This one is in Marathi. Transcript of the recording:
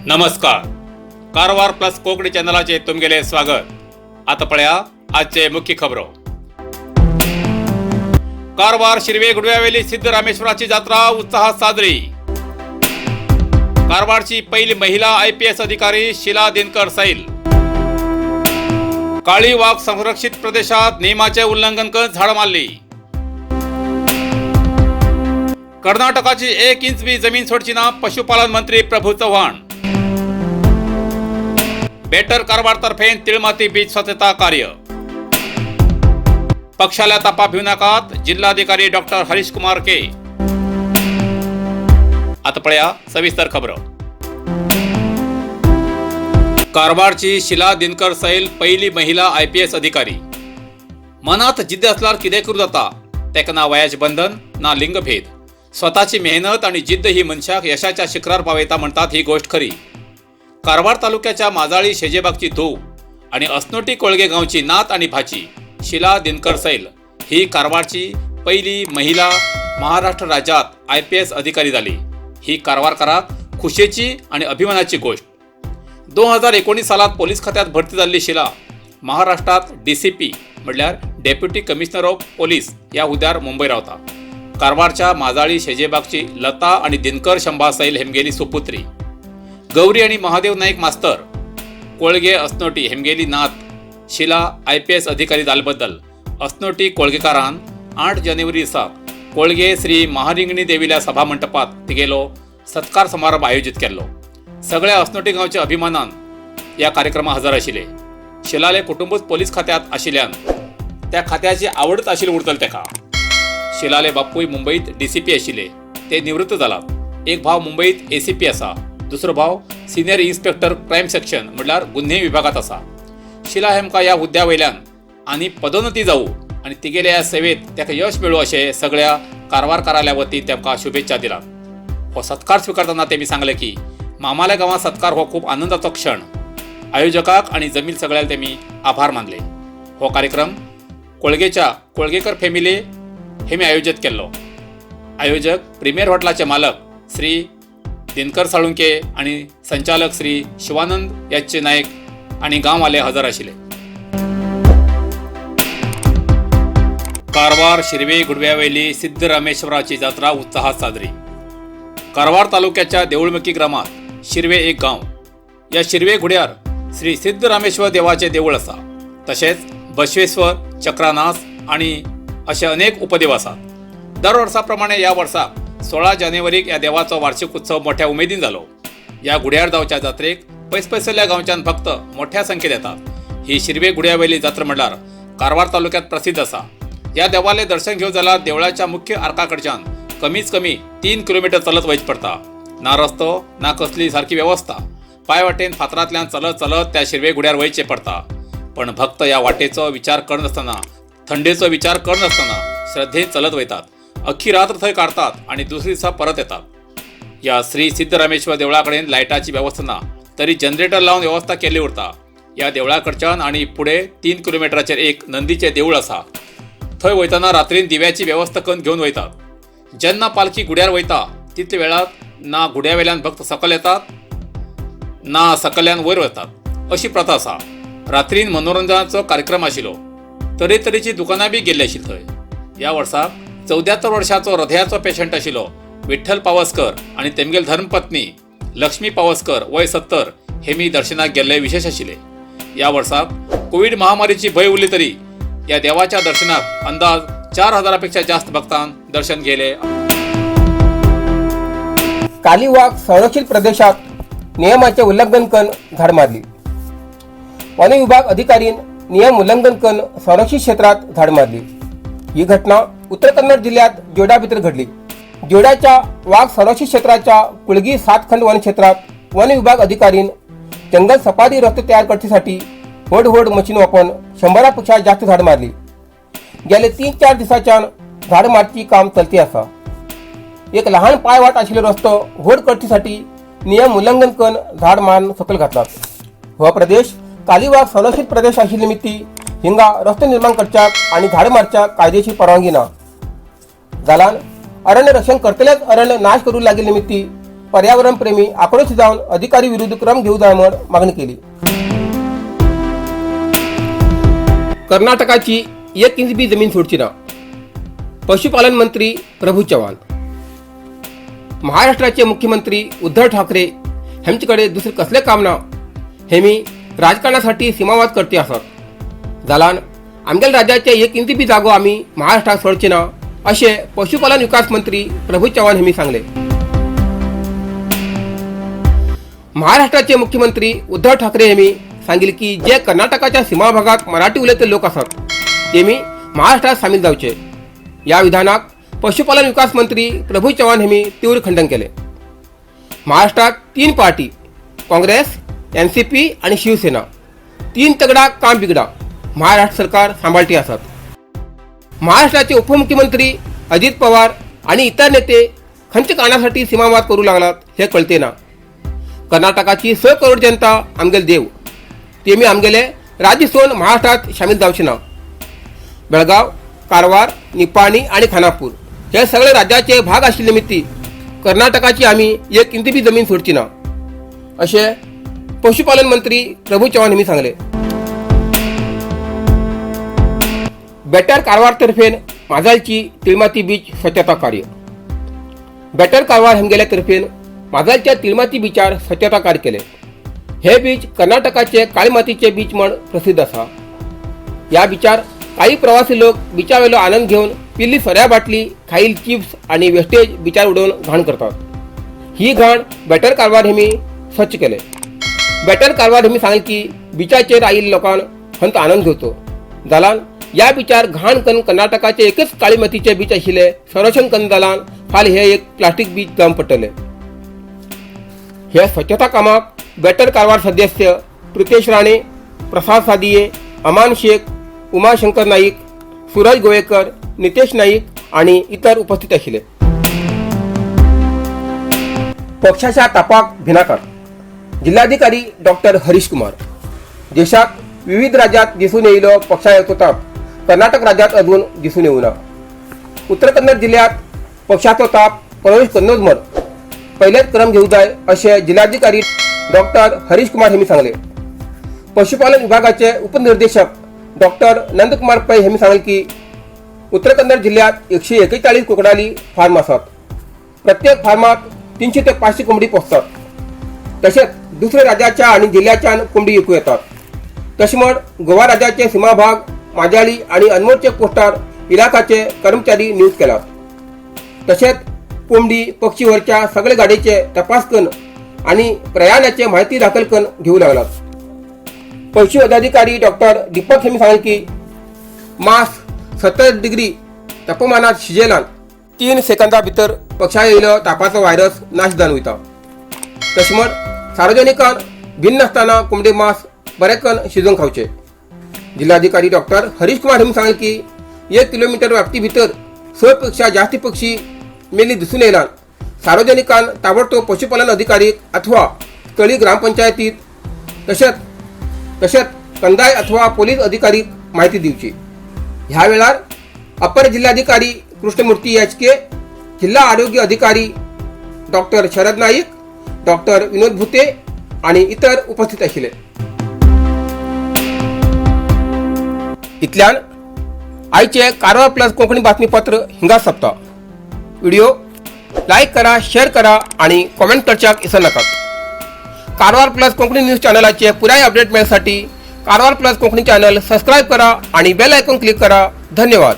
नमस्कार. कारवार प्लस कोकणी चॅनलाचे तुमगेले स्वागत. आता पळया आजचे मुख्य खबरो. कारवार शिरवे गुडव्यावेली सिद्धरामेश्वराची जत्रा उत्साहात साजरी. कारवारची पहिली महिला IPS अधिकारी शीला दिनकर सैल. काळी वाघ संरक्षित प्रदेशात नियमाचे उल्लंघन करत झाड मारली. कर्नाटकाची 1 इंच बी जमीन सोडची ना पशुपालन मंत्री प्रभू चव्हाण. बेटर कारवार तर्फे तिळमाती बीच स्वच्छता कार्य. पक्षाला तापा भिवू नकात जिल्हाधिकारी डॉक्टर हरीश कुमार के. आता पळया सविस्तर खबर. कारवारची शीला दिनकर सैल पहिली महिला IPS अधिकारी. मनात जिद्द असल्यार कितें करूं जाता. तेका ना वयाचे बंधन ना लिंगभेद. स्वतःची मेहनत आणि जिद्द ही मनशाक यशाच्या शिखरार पावयता म्हणतात ही गोष्ट खरी. कारवार तालुक्याच्या माजाळी शेजेबागची धूव आणि असनोटी कोळगे गावची नात आणि भाची शीला दिनकर सैल ही कारवारची पहिली महिला महाराष्ट्र राज्यात IPS अधिकारी झाली. ही कारवारकाराक खुशेची आणि अभिमानाची गोष्ट. 2019 सालात पोलीस खात्यात भरती झालेली शीला महाराष्ट्रात DCP म्हटल्यार डेप्युटी कमिशनर ऑफ पोलीस या हुद्द्यार मुंबई रावता. कारवारच्या माजाळी शेजेबागची लता आणि दिनकर शंभा सैल हेमगेली सुपुत्री. गौरी आणि महादेव नाईक मास्तर कोळगे असनोटी हेमगेली नात शीला IPS अधिकारी जाल्बद्दल असनोटी कोळगेकारान 8 जानेवारी दिसा कोळगे श्री महारिंगणी देविल्या सभा मंडपात तिगेलो सत्कार समारंभ आयोजित केल्लो. सगळ्या असनोटी गावच्या अभिमानान या कार्यक्रमात हजर आशिल्ले. शीलाले कुटुंबूच पोलीस खात्यात आशिल्ल्यान त्या खात्याची आवडत आशिल्ली उरतले तेका. शीलाले बापूय मुंबईत DCP आशिल्ले. ते निवृत्त जालात. एक भाव मुंबईत ACP आसा. दुसरो भाव सिनियर इन्स्पेक्टर क्राईम सेक्शन म्हटल्यार गुन्हे विभागात आसा. शीला हेमका ह्या हुद्द्या वयल्यान आनी पदोन्नती जावू आनी तिगेल्या ह्या सेवेत ताका यश मेळू अशें सगळ्या कारवारकाराल्या वतीन तांकां शुभेच्छा दिल्यात. हो सत्कार स्वीकारतना तेमी सांगले की मामाल्या गांवांत सत्कार हो खूब आनंदाचो क्षण. आयोजकाक आनी जमील सगळ्याक तेमी आभार मानले. हो कार्यक्रम कोळगेच्या कोळगेकर फॅमिली हेमी आयोजित केल्लो. आयोजक प्रिमियर हॉटेलाचे मालक श्री दिनकर साळुंके आणि संचालक श्री शिवानंद याचे नायक आणि गांववाले हजर आशिल्ले. कारवार शिरवे गुडव्यावेली सिद्धरामेश्वराची जत्रा उत्साहात साजरी. कारवार तालुक्याच्या देऊळमुखी ग्रामात शिरवे एक गाव. या शिरवे गुड्यार श्री सिद्धरामेश्वर देवाचे देऊळ आसा. तसेच बसवेश्वर, चक्रानास आणि असे अनेक उपदेव आसात. दर वर्साप्रमाणे या वर्साक 16 जानेवारीक या देवाचो वार्षिक उत्सव मोठ्या उमेदीन जालो. या गुड्यार जावच्या जात्रेक पयसपयसल्या गांवच्यान भक्त मोठ्या संख्येन येतात. ही शिरवे गुड्यावेली जात्रा म्हटल्यार कारवार तालुक्यात प्रसिद्ध आसा. या देवाले दर्शन घेवंक जाल्यार देवळाच्या मुख्य आर्काकडच्यान कमीच कमी 3 किलोमीटर चलत वयच पडटा. ना रस्तो ना कसली सारकी व्यवस्था. पांय वाटेन फातरांतल्यान चलत चलत त्या शिरवे गुड्यार वयचें पडटा. पण भक्त या वाटेचो विचार करनासतना, थंडेचो विचार करनासतना श्रद्धेन चलत वयतात. अख्खी रात्र थंय काडतात आणि दुसरे दिसा परत येतात. या श्री सिद्धरामेश्वर देवळा कडेन लायटाची व्यवस्था ना तरी जनरेटर लावन व्यवस्था केल्ली उरता. या देवळा कडच्यान आणि पुढे 3 किलोमिटराचेर एक नंदीचे देऊळ आसा. थंय वयतना रात्रीन दिव्याची व्यवस्था करून घेवन वयतात. जेन्ना पालखी गुड्यार वयता तितले वेळात ना गुड्यावेल्यान भक्त सकल येतात ना सकल्यान वयर वतात अशी प्रथा आसा. रात्रीन मनोरंजनाचो कार्यक्रम आशिल्लो. तरेतरेची दुकानां बी गेल्ली आशिल्ली थंय. या वर्साक 74 वर्षाचो हृदयाचो पेशंट आशिल्लो विठ्ठल पावसकर आणि तेमगेल धर्मपत्नी लक्ष्मी पावसकर वय 70 हेमी दर्शनाक गेल्ले विशेष आशिल्ले. या वर्साक कोविड महामारीची भय उरली तरी या देवाच्या दर्शनाक अंदाज 4000पेक्षा जास्त भक्तांन दर्शन घेले. काली वाघ संरक्षित प्रदेशात नियमाचे उल्लंघन करून झाड मारली. वन विभाग अधिकारीन नियम उल्लंघन करून संरक्षित क्षेत्रात झाड मारली. ही घटना उत्तर कन्नड जिल्ह्यात जोडा भितर घडली. जोड्याच्या वाघ संरक्षित क्षेत्राच्या कुळगी 7 खंड वन क्षेत्रात वन विभाग अधिकारीन जंगल सफारी रस्ते तयार करण्यासाठी व्हड मशीन वापरून 100पेक्षा जास्त झाड मारली. गेले 3-4 दिसाच्यान झाड मारची काम चलती आसा. एक लहान पायवाट आशिल्लो रस्तो व्हड करण्यासाठी नियम उल्लंघन करून झाड मारून सकल घातला. हो प्रदेश कालीवाघ संरक्षित प्रदेश आशिल्ले निमित्ती हिंगा रस्तो निर्माण करच्याक आणि झाड मारच्या कायदेशीर परवानगी ना. जाल्यार अरण्य रक्षण करतलेच अरण्य नाश करू लागील निमित्ती पर्यावरणप्रेमी आक्रोश जाऊन अधिकारी विरुद्ध क्रम घेऊ जाण्यावर मागणी केली. कर्नाटकाची 1 इंच बी जमीन सोडची ना. पशुपालन मंत्री प्रभू चव्हाण. महाराष्ट्राचे मुख्यमंत्री उद्धव ठाकरे हेंचेकडे दुसरे कसले काम ना हे मी राजकारणासाठी सीमावाद करते असत जालान आमगेल राज्याचे 1 इंच बी जागो आम्ही महाराष्ट्रात सोडचे ना असे पशुपालन विकास मंत्री प्रभू चव्हाण हेमी सांगले. महाराष्ट्राचे मुख्यमंत्री उद्धव ठाकरे हेमी सांगितले की जे कर्नाटकाच्या सीमा भागात मराठी उलयते लोक असतात तेमी महाराष्ट्रात सामील जावचे. या विधानाक पशुपालन विकास मंत्री प्रभू चव्हाण हेमी तीव्र खंडन केले. महाराष्ट्रात 3 पार्टी काँग्रेस, NCP आणि शिवसेना 3 तगडा काम बिगडा महाराष्ट्र सरकार सांभाळते असतात. महाराष्ट्राचे उपमुख्यमंत्री अजित पवार आणि इतर नेते खंच कारणासाठी सीमावाद करू लागलात हे कळते ना. कर्नाटकाची 100 करोड जनता आमगेल देव तेमी आमगेले राज्य सोडून महाराष्ट्रात सामील जावचे ना. बेळगाव, कारवार, निपाणी आणि खानापूर हे सगळे राज्याचे भाग असले निमित्ती कर्नाटकाची आम्ही 1 इंच बी जमीन सोडची ना असे पशुपालन मंत्री प्रभू चव्हाण यांनी सांगले. बेटर कारवार तर्फेन माजालची तिळमाती बीच स्वच्छता कार्य. बेटर कारवार हेमगेल्या तर्फेन माजालच्या तिळमाती बीचार स्वच्छता कार्य केले. हे बीच कर्नाटकाचे काळी मातीचे बीच म्हण प्रसिद्ध असा. या बीचार काही प्रवासी लोक बीचावेलो आनंद घेऊन पिल्ली सोऱ्या बाटली, खाईल चिप्स आणि वेस्टेज बीचार उडवून घाण करतात. ही घाण बेटर कारवार हेमी स्वच्छ केले. बेटर कारवार हेमी सांगले की बीचाचेर आयिल्ल्या लोकांक हंत आनंद घेवचो जालान या बीचार घाण करून कर्नाटकाचे एकच काळी मातीचे बीच आशिल्ले संरक्षण करून जालान फाल हे एक प्लास्टिक बीच जावन पडटले. हे स्वच्छता कामाक बेटर कारवार सदस्य प्रितेश राणे, प्रसाद सादिये, अमान शेख, उमाशंकर नाईक, सूरज गोवेकर, नितेश नाईक आणि इतर उपस्थित आशिल्ले. पक्षाच्या तापाक भिनाकार. जिल्हाधिकारी डॉक्टर हरीश कुमार. देशात विविध राज्यात दिसून येयलो पक्षाचो ताप कर्नाटक राज्यात अजून दिसून येऊ ना. उत्तर कन्नड जिल्ह्यात पक्षाचो ताप प्रवेश कन्नड मड पहिलेच क्रम घेऊ जाय असे जिल्हाधिकारी डॉक्टर हरीश कुमार यांनी सांगले. पशुपालन विभागाचे उपनिर्देशक डॉक्टर नंदकुमार पै यांनी सांगले की उत्तर कन्नड जिल्ह्यात 141 कोकडाली फार्म असतात. प्रत्येक फार्मात 300 ते 500 कोंबडी पोसतात. तसेच दुसऱ्या राज्याच्या आणि जिल्ह्याच्या कोंबडी विकू येतात. तशमड गोवा राज्याचे सीमा भाग, माजाळी आणि अनमोलचे पोस्टार इलाकाचे कर्मचारी नियुक्त केलात. तसेच कोंबडी पक्षीवरच्या सगळे गाडीचे तपास करून आणि प्रयाणाचे माहिती दाखल करून घेऊ लागलात. पशु पदाधिकारी डॉक्टर दीपक यांनी सांगितले की मांस 70 डिग्री तापमानात शिजेलान 3 सेकंदा भितर पक्षा येयलो तापाचो व्हायरस नाश जावन वयता. तशमड सार्वजनिकान भिन्न असताना कोंबडी मांस बरे करून शिजोवन खावचे. जिल्हाधिकारी डॉक्टर हरीश कुमार यांनी सांगितले की 1 किलोमीटर व्याप्ती भितर 100 पेक्षा जास्त पक्षी मेली दिसून येयला. सार्वजनिकान ताबडतोब पशुपालन अधिकारी अथवा स्थळी ग्रामपंचायतीत तसेच कंदाय अथवा पोलीस अधिकारी माहिती दिवची. ह्या वेळार अपर जिल्हाधिकारी कृष्णमूर्ती HK, जिल्हा आरोग्य अधिकारी डॉक्टर शरद नाईक, डॉक्टर विनोद भुते आणि इतर उपस्थित आशिल्ले. इतल्यान आयचे कारवार प्लस कोंकणी बातमीपत्र हिंगा सोंपता. व्हिडिओ लाईक करा, शेअर करा आणि कॉमेंट करच्याक विसरू नका. कारवार प्लस कोंकणी न्यूज चॅनलाचे पुराय अपडेट मिळण्यासाठी Karwar plus Konkani channel subscribe करा आणि बेल आयकॉन क्लिक करा. धन्यवाद.